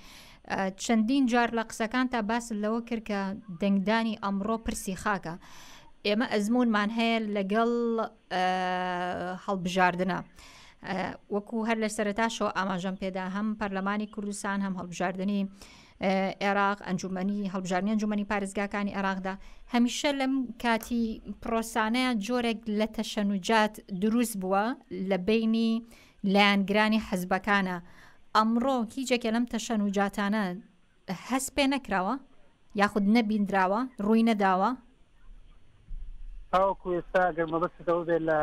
چەندین جار لە قسەکان تا باس لەوە کرد کە دەنگدانی ئەمڕۆ پرسی خاکە ئێمە ئەزمونمان هەیە لەگەڵ هەڵبژاردنە وەکو هەر لە سەرەتاشەوە ئاماژەم پێدا هەم پەرلەمانی کوردستان هەم هەڵبژاردننی عێراق هەڵبژاردننی ئەنجومەنی پارێزگاکانی عێراقدا هەمیشە لەم کاتی پرۆسانەیە جۆرێک لە تەشەنوجات دروست بووە لە بینی لایەنگرانی حەزبەکانە ئەمڕۆ هیچێکە لەم تەشەنوجاتانە هەست پێ نەکراوە یاخود نەبیندراوە ڕووی نەداوە تاوەکو ئێستا گەر مەبەستەوە بێت لە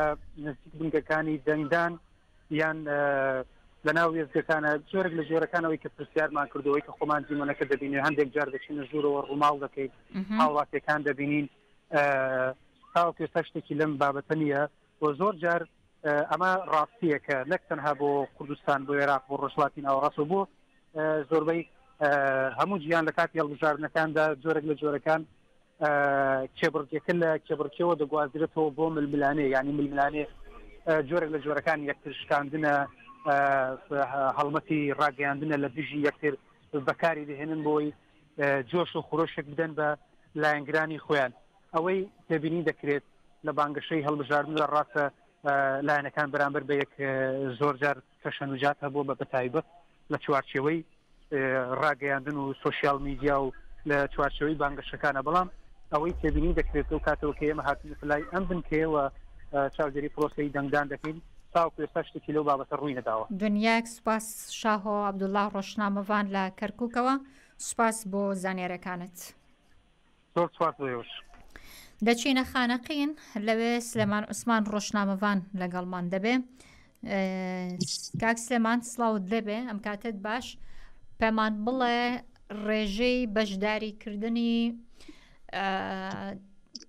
نزیک بنکەکانی دەنگدان یان لە ناو وێزگەکانە جۆرێک لە جۆرەکانەوەی کە پرسیارمان کردەوەی کە خۆمان دیمەنەکە دەبینێ هەندێک جار دەچینە ژوورەوە ڕووماڵ دەکەیت هاوڵاتیەکان دەبینین تاوەکو ئێستا شتێکی لەم بابەتە نییە و زۆر جار ئەمە ڕاستیە کە نەک تەنها بۆ کوردستان بۆ عێراق بۆ ڕۆژهەڵاتی ناوەڕاست و بۆ زۆربەی هەموو گیان لە کاتی هەڵبژاردنەکاندا جۆرێک لە جۆرەکان کێبڕکێکە لە کێبڕکێەوە دەگوازرێتەوە بۆ ململانێ یعنی ململانێ جۆرێک لە جۆرەکان یەکتر شکاندنە هەڵمەتی ڕاگەیاندنە لە دژی یەکتر بەکاری دەهێنن بۆی جۆش و خۆشێک بدەن بە لایەنگرانی خۆیان ئەوەی تێبینی دەکرێت لە بانگەشەی هەڵبژاردن لە ڕاستە لایەنەکان بەرامبەر بە یەک زۆر جار تەشەنوجات هەبووە بە بەتایبەت لە چوارچێوەی ڕاگەیاندن و سۆشیال میدیا و لە چوارچێوەی بانگەشەکانە بەڵام ئەوەی تێبینی دەکرێت و کاتەوە کە ئێمە هاتوونە لای ئەم بنکەیەوە چاودێری پرۆسی دەنگدان دەکەین تاوەکو ئێستا شتێکی لەو بابەتە ڕووی نەداوە. دنیاک سوپاس شاهۆ عەبدوڵڵا ڕۆژنامەوان لە کەرکووکەوە، سوپاس بۆ زانێرەکانت. زۆر سوپاس بۆیەوەش. دەچینە خانەقین لەوێ سلێمان عوسمان ڕۆژنامەوان لەگەڵمان دەبێ. کاک سلێمان سڵاوت دەبێ ئەم کاتت باش پێمان بڵێ ڕێژەی بەشداریکردنی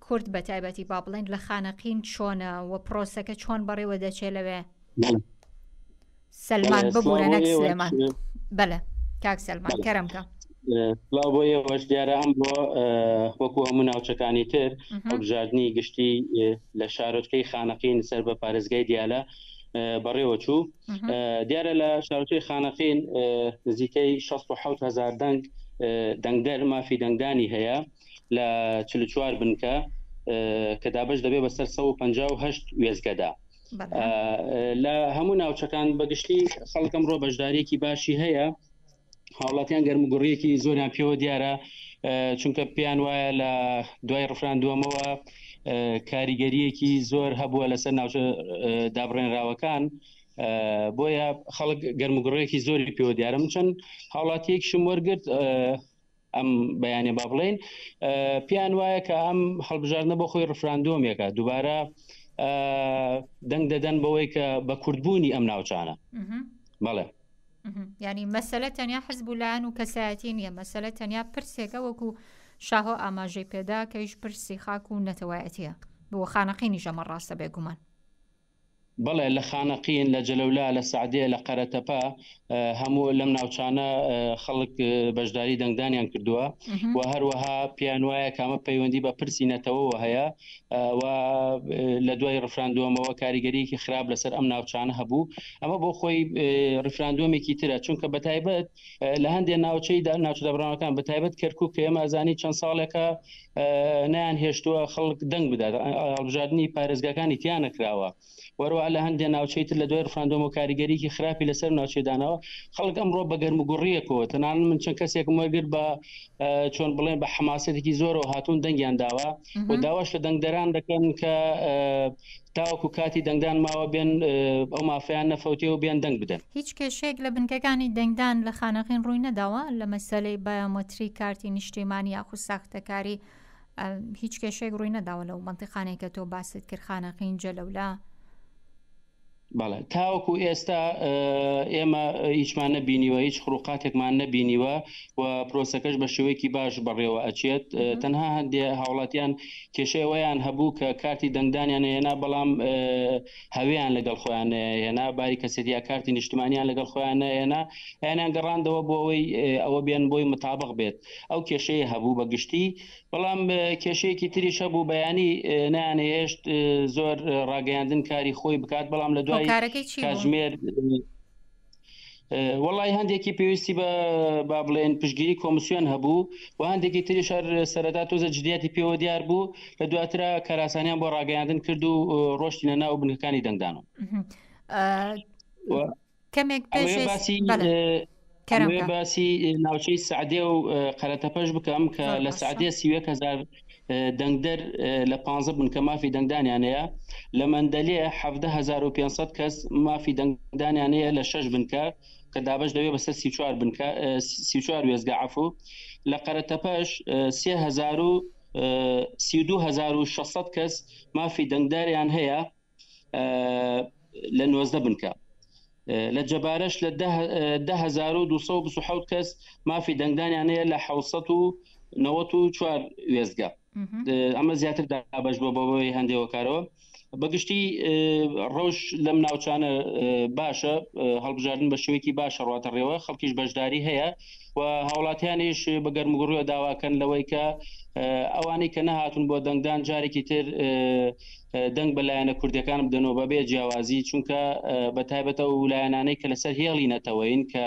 کورد بە تایبەتی با بڵێن لە خانەقین چۆنە و پرۆسەکە چۆن بەڕێوە دەچێت لەوێ. سلمان ببوورە نەک سلێمان. بەڵێ کاک سلمان کەرەمکە. سڵاو بۆ ئێوەش دیارە ئەم بۆ وەکو هەموو ناوچەکانی تر هەڵبژاردننی گشتی لە شارۆچکەی خانەقین سەر بە پارێزگای دیالە بەڕێوە چوو. دیارە لە شارۆچکەی خانەقین نزیکەی 6,000 دەنگدەر مافی دەنگدانی هەیە لە 44 بنکە کە دابش دەبێت بەسەر 158 وێزگەدا. لە هەموو ناوچەکان بەگشتی خەڵکم ڕۆ بەشدارێکی باشی هەیە، هاوڵاتیان گەرمگوڕیەکی زۆریان پێوە دیارە، چونکە پێیان وایە لە دوای ڕفراندووەمەوە کاریگەریەکی زۆر هەبووە لەسەر ناوچە دابڕێنراوەکان، بۆیە خەڵک گەرمگوڕیەکی زۆری پێوە دیارە. من چەند هاوڵاتیەکیشم وەرگرت ئەم بەیانێ با بڵێن، پێیان وایە کە ئەم هەڵبژاردنە بۆ خۆی ڕفراندۆمێکە دووبارە دەنگ دەدەن بەوەی کە بە کوردبوونی ئەم ناوچانە. بەڵێ ینی مەسەلە تەنیا حزبولایەن و کەسایەتی نیە، مەسەلە تەنیا پرسێکە وەکو شاهۆ ئاماژەی پێدا کە هیچ پرسی خاک و نەتەوایەتیە بۆ خانەقینی ژەمە ڕاستە بێگومان. بەڵێ لە خانەقین لە جەلەولا لە سعدێ لە قەرەتەپا هەموو لەم ناوچانە خەڵک بەشداری دەنگدانیان کردووە و هەروەها پیان وایە کامە پەیوەندی بە پرسی نەتەوەوە هەیە و لە دوای ڕفراندووەمەوە کاریگەریەکی خراپ لەسەر ئەم ناوچانە هەبوو. ئەمە بۆ خۆی ڕفراندووەمێکی ترە، چونکە بەتایبەت لە هەندێک ناوچەی ناوچە دەبڕانەکان بەتایبەت کەرکووک کە ئێمە ئەزانی چەند ساڵێکە نیان هێشتووە خەڵک دەنگ بدات، هەڵبژاردننی پارێزگاکانی تیان نەکراوە. وەروە لە هەندێک ناوچەی تر لە دوای ڕفراندۆم و کاریگەریکی خراپی لەسەر ناوچەدانەوە خەڵک ئەمڕۆ بە گەرمگوڕیەکەوە تەنانەت من چەند کەسێکم وەرگرت بە چۆن بڵێن بە حماسەتێکی زۆرەوە هاتوون دەنگیان داوە و داواش لە دەنگدەران دەکەن کە تاوەکو کاتی دەنگدان ماوە بێن ئەو مافیان نەفەوتێ و بێن دەنگ بدەن. هیچ کێشەیەک لە بنکەکانی دەنگدان لە خانەقین ڕووی نەداوە لە مەسەلەی بایۆمەتری کارتی نیشتیمانی یاخود ساختەکاری، هیچ کێشەیەک ڕووی نەداوە لەو مەنتیقانەی کە تۆ باست کرد خانەقین جەلەولا؟ بەڵێ تاوەکو ئێستا ئێمە هیچمان نەبینیوە، هیچ خروقاتێکمان نەبینیوە و پرۆسەکەش بە شێوەیەکی باش بەڕێوە ئەچێت. تەنها هەندێ هاوڵاتیان کێشەوەیان هەبوو کە کارتی دەنگدانیان هێنا بەڵام هەویان لەگەڵ خۆیان هێنا، باری کەسێتیا کارتی نیشتیمانیان لەگەڵ خۆیان هێنا، یانیان گەڕاندەوە بۆ ئەوەی ئەوە بێن بۆی متابق بێت. ئەو کێشەیە هەبوو بەگشتی، بەڵام کێشەیەکی تریش هەبوو بەیانی نانهێشت زۆر ڕاگەیاندن کاری خۆی بکات، بەڵام لە دوای کاتژمێر وەڵی هەندێکی پێویستی بە بڵێن پشتگیری کۆمسیۆن هەبوو و هەندێکی تریش هەر سەرەتا تۆزە جدیاتی پێوە دیار بوو، لە دواترە کاراسانیان بۆ ڕاگەیاندن کرد و ڕۆشتینە ناو بنکەکانی دەنگدانەوە. کەمێک باسی ناوچەی سعدێ و قەرەتەپەش بکەم کە لە سعدێ 31,000 دەنگدەر لە 15 بنکە مافی دەنگدانیان هەیە، لە مەندەلێ 17,500 کەس مافی دەنگدانیان هەیە لە 6 بنکە کە دابش دەوێت بەسەر 34 وێزگا عەفو، لە قەرەتەپەش 32,600 کەس مافی دەنگداریان هەیە لە 19 بنکە، لە جەبارەش لە 10,227 کەس مافی دەنگدانیان هەیە لە 794 وێزگا. ئەمە زیاتر دابش بۆ بەوەی هەندێوەکارەوە. بەگشتی ڕۆژ لەم ناوچانە باشە، هەڵبژاردن بە شێوەیەکی باشە ڕواتە ڕێوە، خەڵکیش بەشداری هەیە و هاوڵاتیانیش بە گەرمگوڕیەوە داواکەن لەوەی کە ئەوانەی کە نەهاتون بۆ دەنگدان جارێکی تر دەنگ بەلایەنە کوردەکان بدەنەوە بەبێ جیاوازی، چونکە بە تایبەتە و لایەنانەی کە لەسەر هێڵی نەتەوەین کە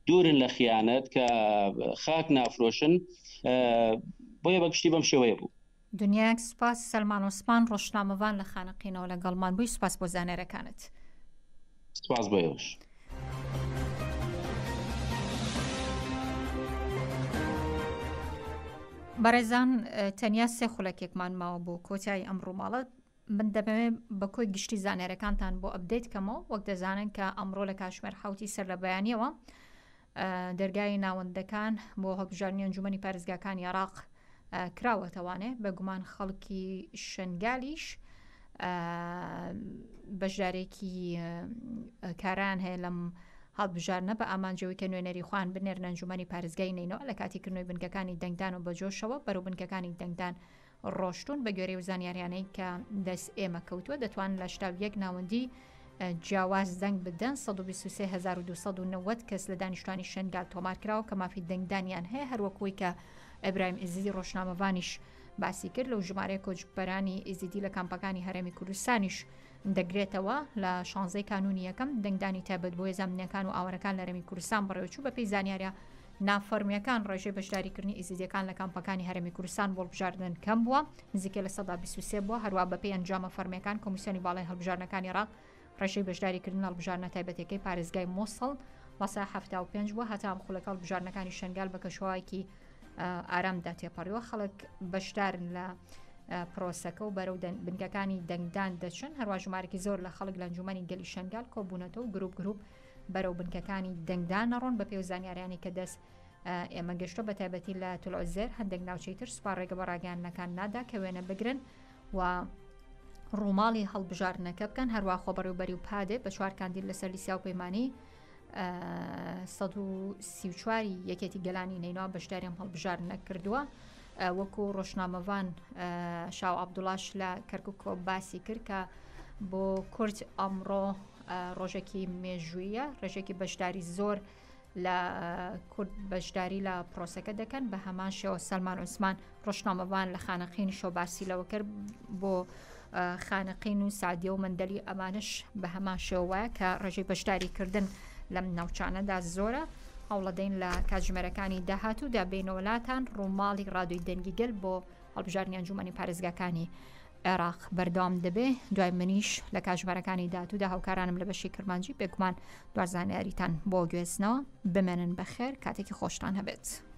دوورن لە خیانەت کە خاک نافرۆشن، بۆیە بەگشتی بەم شێوەیە بوو. دنیاک سوپاس. سەلمان عوسمان ڕۆژنامەوان لە خانەقینەوە لەگەڵمان بووی، سوپاس بۆ زانێرەکانت. سوپاس بۆیەوەش. بەڕێزان تەنیا سێ خولەکێکمان ماوە بۆ کۆتایی ئەمڕۆ ماڵەت من دەبێ بە کۆی گشتی زانێرەکانتان بۆ ئەبدەیت کەمەوە وەک دەزانن کە ئەمڕۆ لە کاتژمێر 7 سەر لە بەیانیەوە دەرگای ناوەندەکان بۆ هەڵبژاردننی ئەنجومەنی پارێزگاکانی عێراق کراوەتەوانێ بە گومان خەڵکی شنگالیش بەشدارێکی کاران هەیە لەم هەڵبژارنە بە ئامانجەوەی کە نوێنەری خوان بنێرن ئەنجومەنی پارێزگای نینەوە لە کاتی کردنەوەی بنکەکانی دەنگدان و بەجۆشەوە بەرەو بنکەکانی دەنگدان ڕۆشتون بە گوێرەی و زانیاریانەی کە دەست ئێمە کەوتووە دەتوان لە شتاو یەک ناوەندی جیاواز دەنگ بدەن 123290 کەس لە دانیشتوانی شنگال تۆمارکراوە کە مافی دەنگدانیان هەیە هەروەکوی کە ئەبراهیم ئیزیدی ڕۆژنامەوانیش باسی کرد لەو ژمارەیە کۆچبەرانی ئیزیدی لە کامپەکانی هەرێمی کوردستانیش دەگرێتەوە لە 16 کانونی یەکەم دەنگدانی تایبەت بۆ هێزانمنیەکان و ئاوەرەکان لە هەرێمی کوردستان بەڕێوەچوو بە پێی زانیاریە نافەرمیەکان ڕێژەی بەشداریکردنی ئیزیدیەکان لە کامپەکانی هەرێمی کوردستان بۆ هەڵبژاردن کەم بووە نزیکە لە 23 بووە هەروە بە پێی ئەنجامە فەرمیەکان کۆمیسیۆنی باڵای هەڵبژاردنەکانی عێراق ڕێژەی بەشداریکردن هەڵبژاردنە تایبەتەکەی پارێزگای مۆسڵ وەسا 75 بووە هەتا خولەکە هەڵبژاردنەکانی شنگال بە کەشەوایەکی ئارامدا تێپەڕیوە خەڵک بەشدارن لە پرۆسەکە و بەرەو بنکەکانی دەنگدان دەچن هەروە ژمارەی زۆر لە خەڵک لە ئەنجومەنی گەلی شنگال کۆبوونەتەوە و گروپ بەرەو بنکەکانی دەنگدان نەڕۆن بە پێی و زانیاریانی کە دەست ئێمە گەشتۆ بە تایبەتی لە تولۆزێر هەندێک ناوچەی تر سوپار ڕێگە بە ڕاگەیانەکان نادا کە وێنە بگرن و ڕووماڵی هەڵبژاردنەکە بکەن هەروە خۆبەڕێوبەری و پادێ بە 4 کاندید لەسەر لیسیا و پەیمانی 134 یەکێتی گەلانی نینەوە بەشداریم هەڵبژاردنە کردووە وەکو ڕۆژنامەوان شاو عەبدوڵاش لە کەرکووک باسی کرد کە بۆ کورد ئەمڕۆ ڕۆژێکی مێژوویە ڕێژێکی بەشداری زۆر لە کورد بەشداری لە پرۆسەکە دەکەن بە هەمان شێوە سەلمان عوسمان ڕۆژنامەوان لە خانەقینی شۆ باسی لەوە کرد بۆ خانەقین و سعدیە و مندەلی ئەمانش بە هەمان شێوەیە کە ڕێژەی بەشداریکردن لەم ناوچانەدا زۆرە هەوڵەدەین لە کاتژمێرەکانی داهاتوودا بینەوەلاتان ڕووماڵی ڕادوی دەنگیگەل بۆ هەڵبژاردننی ئەنجومەنی پارێزگاکانی عێراق بەردەوام دەبێ دوای منیش لە کاتژمێرەکانی داهاتوودا هاوکارانم لە بەشی کرمانجی بێگومان دوازانیاریتان بۆ گوێزنەوە بمێنن بەخێر کاتێکی خۆشتان هەبێت.